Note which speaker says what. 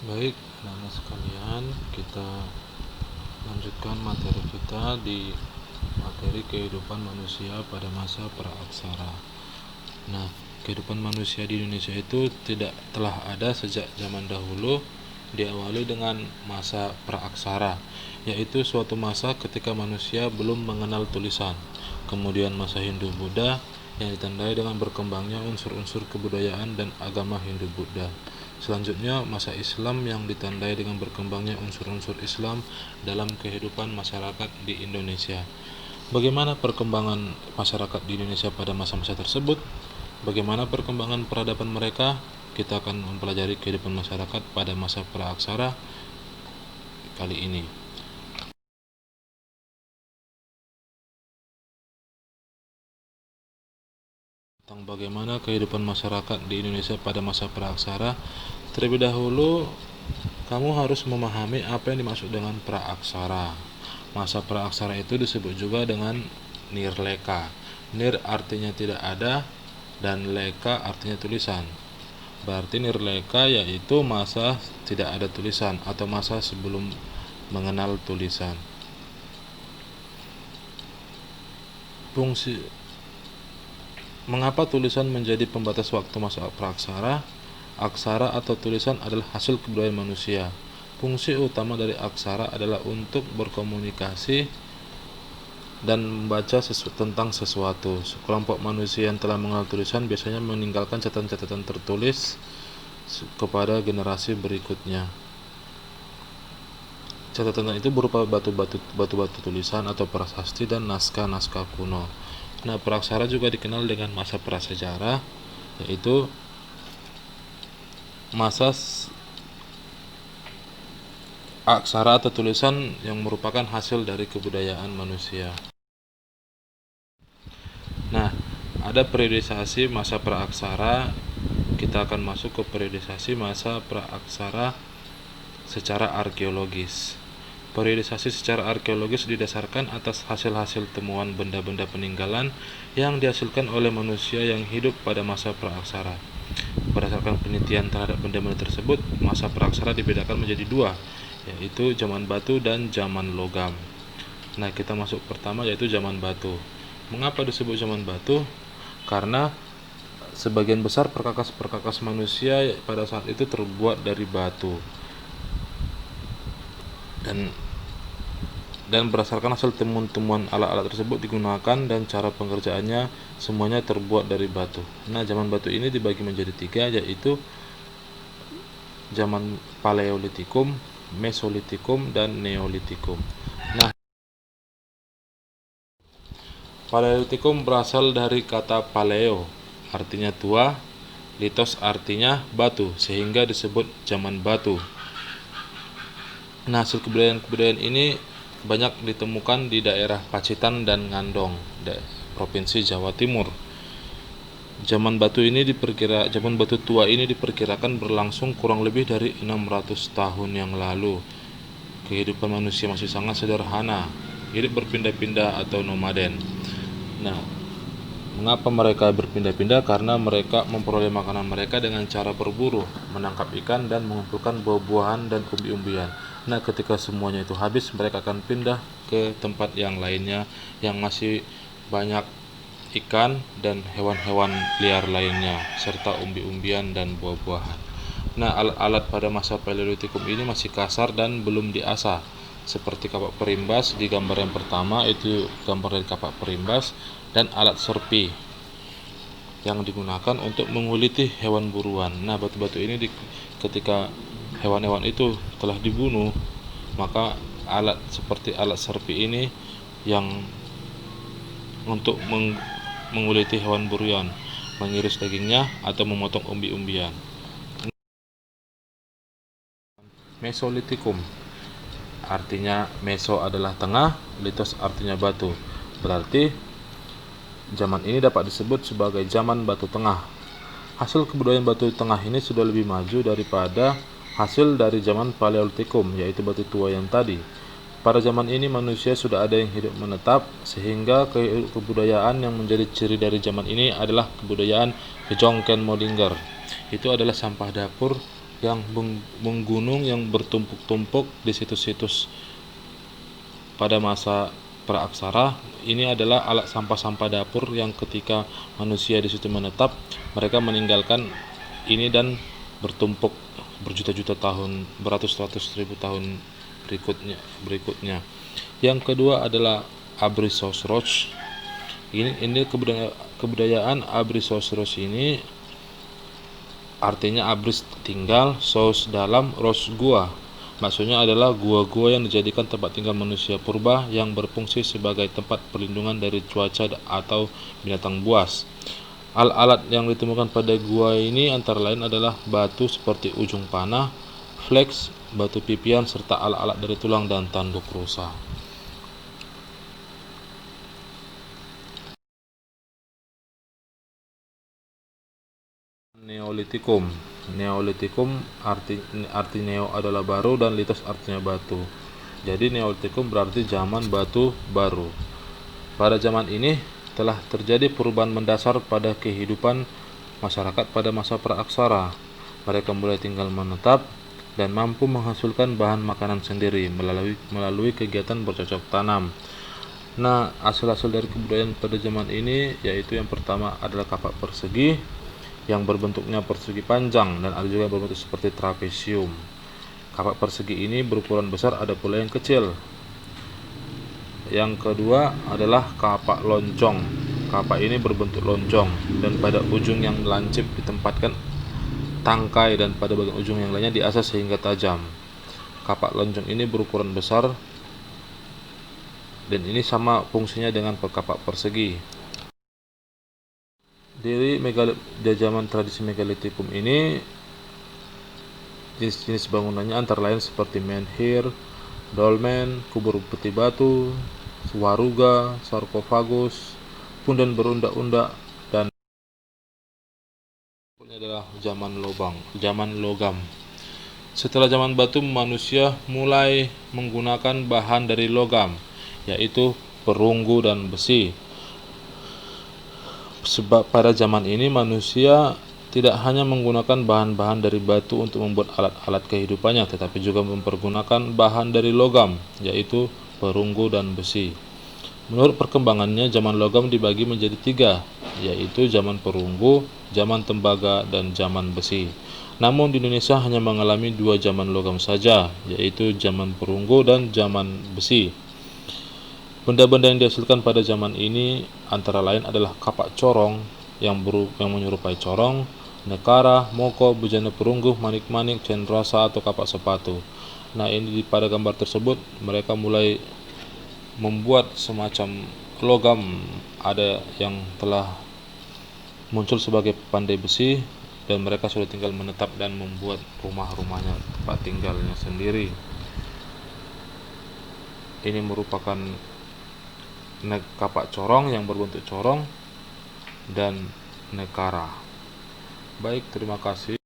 Speaker 1: Baik, anak-anak sekalian, kita lanjutkan materi kita di materi kehidupan manusia pada masa praaksara. Nah, kehidupan manusia di Indonesia itu telah ada sejak zaman dahulu, diawali dengan masa praaksara, yaitu suatu masa ketika manusia belum mengenal tulisan. Kemudian masa Hindu-Buddha yang ditandai dengan berkembangnya unsur-unsur kebudayaan dan agama Hindu-Buddha. Selanjutnya masa Islam yang ditandai dengan berkembangnya unsur-unsur Islam dalam kehidupan masyarakat di Indonesia. Bagaimana perkembangan masyarakat di Indonesia pada masa-masa tersebut? Bagaimana perkembangan peradaban mereka? Kita akan mempelajari kehidupan masyarakat pada masa praaksara kali ini. Tentang bagaimana kehidupan masyarakat di Indonesia pada masa praaksara, terlebih dahulu kamu harus memahami apa yang dimaksud dengan praaksara. Masa praaksara itu disebut juga dengan nirleka. Nir artinya tidak ada dan leka artinya tulisan. Berarti nirleka yaitu masa tidak ada tulisan atau masa sebelum mengenal tulisan. Fungsi Mengapa tulisan menjadi pembatas waktu masa praaksara? Aksara atau tulisan adalah hasil kebudayaan manusia. Fungsi utama dari aksara adalah untuk berkomunikasi dan membaca tentang sesuatu. Sekelompok manusia yang telah mengenal tulisan biasanya meninggalkan catatan-catatan tertulis kepada generasi berikutnya. Catatan itu berupa batu-batu tulisan atau prasasti dan naskah-naskah kuno. Nah, praaksara juga dikenal dengan masa prasejarah, yaitu masa aksara atau tulisan yang merupakan hasil dari kebudayaan manusia. Nah, ada periodisasi masa praaksara. Kita akan masuk ke periodisasi masa praaksara secara arkeologis. Periodisasi secara arkeologis didasarkan atas hasil-hasil temuan benda-benda peninggalan yang dihasilkan oleh manusia yang hidup pada masa praaksara. Berdasarkan penelitian terhadap benda-benda tersebut, masa praaksara dibedakan menjadi dua, yaitu zaman batu dan zaman logam. Nah, kita masuk pertama yaitu zaman batu. Mengapa disebut zaman batu? Karena sebagian besar perkakas-perkakas manusia pada saat itu terbuat dari batu. Dan berdasarkan hasil temuan-temuan alat-alat tersebut digunakan dan cara pengerjaannya semuanya terbuat dari batu. Nah, zaman batu ini dibagi menjadi tiga, yaitu zaman Paleolitikum, Mesolitikum, dan Neolitikum. Nah, Paleolitikum berasal dari kata paleo, artinya tua, litos artinya batu, sehingga disebut zaman batu. Nah, hasil kebudayaan ini banyak ditemukan di daerah Pacitan dan Ngandong, Provinsi Jawa Timur. Zaman batu tua ini diperkirakan berlangsung kurang lebih dari 600 tahun yang lalu. Kehidupan manusia masih sangat sederhana, hidup berpindah-pindah atau nomaden. Nah, mengapa mereka berpindah-pindah? Karena mereka memperoleh makanan mereka dengan cara berburu, menangkap ikan, dan mengumpulkan buah-buahan dan umbi-umbian. Nah, ketika semuanya itu habis, mereka akan pindah ke tempat yang lainnya yang masih banyak ikan dan hewan-hewan liar lainnya, serta umbi-umbian dan buah-buahan. Nah, alat-alat pada masa Paleolitikum ini masih kasar dan belum diasah. Seperti kapak perimbas di gambar yang pertama, itu gambar dari kapak perimbas, dan alat serpi yang digunakan untuk menguliti hewan buruan. Nah, batu-batu ini ketika hewan-hewan itu telah dibunuh, maka seperti alat serpi ini yang untuk menguliti hewan buruan, mengiris dagingnya atau memotong umbi-umbian. Mesolitikum artinya meso adalah tengah, litos artinya batu. Berarti zaman ini dapat disebut sebagai zaman batu tengah. Hasil kebudayaan batu tengah ini sudah lebih maju daripada hasil dari zaman Paleolitikum, yaitu batu tua yang tadi. Pada zaman ini manusia sudah ada yang hidup menetap, sehingga kebudayaan yang menjadi ciri dari zaman ini adalah kebudayaan Kejongken Modingger. Itu adalah sampah dapur yang menggunung yang bertumpuk-tumpuk di situs-situs pada masa praaksara. Ini adalah alat sampah-sampah dapur yang ketika manusia di situ menetap, mereka meninggalkan ini dan bertumpuk berjuta-juta tahun, beratus-ratus ribu tahun berikutnya. Yang kedua adalah Abricosauros. Ini kebudayaan Abricosauros ini artinya abris tinggal, sos dalam, ros gua. Maksudnya adalah gua-gua yang dijadikan tempat tinggal manusia purba yang berfungsi sebagai tempat perlindungan dari cuaca atau binatang buas. Alat-alat yang ditemukan pada gua ini antara lain adalah batu seperti ujung panah, flex, batu pipian, serta alat-alat dari tulang dan tanduk rusa. Neolitikum. Neolitikum arti neo adalah baru dan litos artinya batu. Jadi Neolitikum berarti zaman batu baru. Pada zaman ini telah terjadi perubahan mendasar pada kehidupan masyarakat pada masa praaksara. Mereka mulai tinggal menetap dan mampu menghasilkan bahan makanan sendiri melalui kegiatan bercocok tanam. Nah, hasil-hasil dari kebudayaan pada zaman ini yaitu yang pertama adalah kapak persegi yang berbentuknya persegi panjang dan ada juga yang berbentuk seperti trapesium. Kapak persegi ini berukuran besar, ada pula yang kecil. Yang kedua adalah kapak loncong. Kapak ini berbentuk loncong dan pada ujung yang lancip ditempatkan tangkai dan pada bagian ujung yang lainnya diasah sehingga tajam. Kapak loncong ini berukuran besar dan ini sama fungsinya dengan kapak persegi. Dari zaman tradisi megalitikum ini, jenis-jenis bangunannya antara lain seperti menhir, dolmen, kubur peti batu, waruga, sarkofagus, pundan berundak-undak, dan ini adalah zaman logam. Setelah zaman batu, manusia mulai menggunakan bahan dari logam, yaitu perunggu dan besi. Sebab pada zaman ini manusia tidak hanya menggunakan bahan-bahan dari batu untuk membuat alat-alat kehidupannya, tetapi juga mempergunakan bahan dari logam, yaitu perunggu dan besi. Menurut perkembangannya, zaman logam dibagi menjadi 3, yaitu zaman perunggu, zaman tembaga, dan zaman besi. Namun di Indonesia hanya mengalami 2 zaman logam saja, yaitu zaman perunggu dan zaman besi. Benda-benda yang dihasilkan pada zaman ini antara lain adalah kapak corong yang menyerupai corong, nekara, moko, bejana perunggu, manik-manik, cendrasa atau kapak sepatu. Nah, ini pada gambar tersebut mereka mulai membuat semacam logam, ada yang telah muncul sebagai pandai besi dan mereka sudah tinggal menetap dan membuat rumah-rumahnya, tempat tinggalnya sendiri. Ini merupakan kapak corong yang berbentuk corong dan nekara. Baik, terima kasih.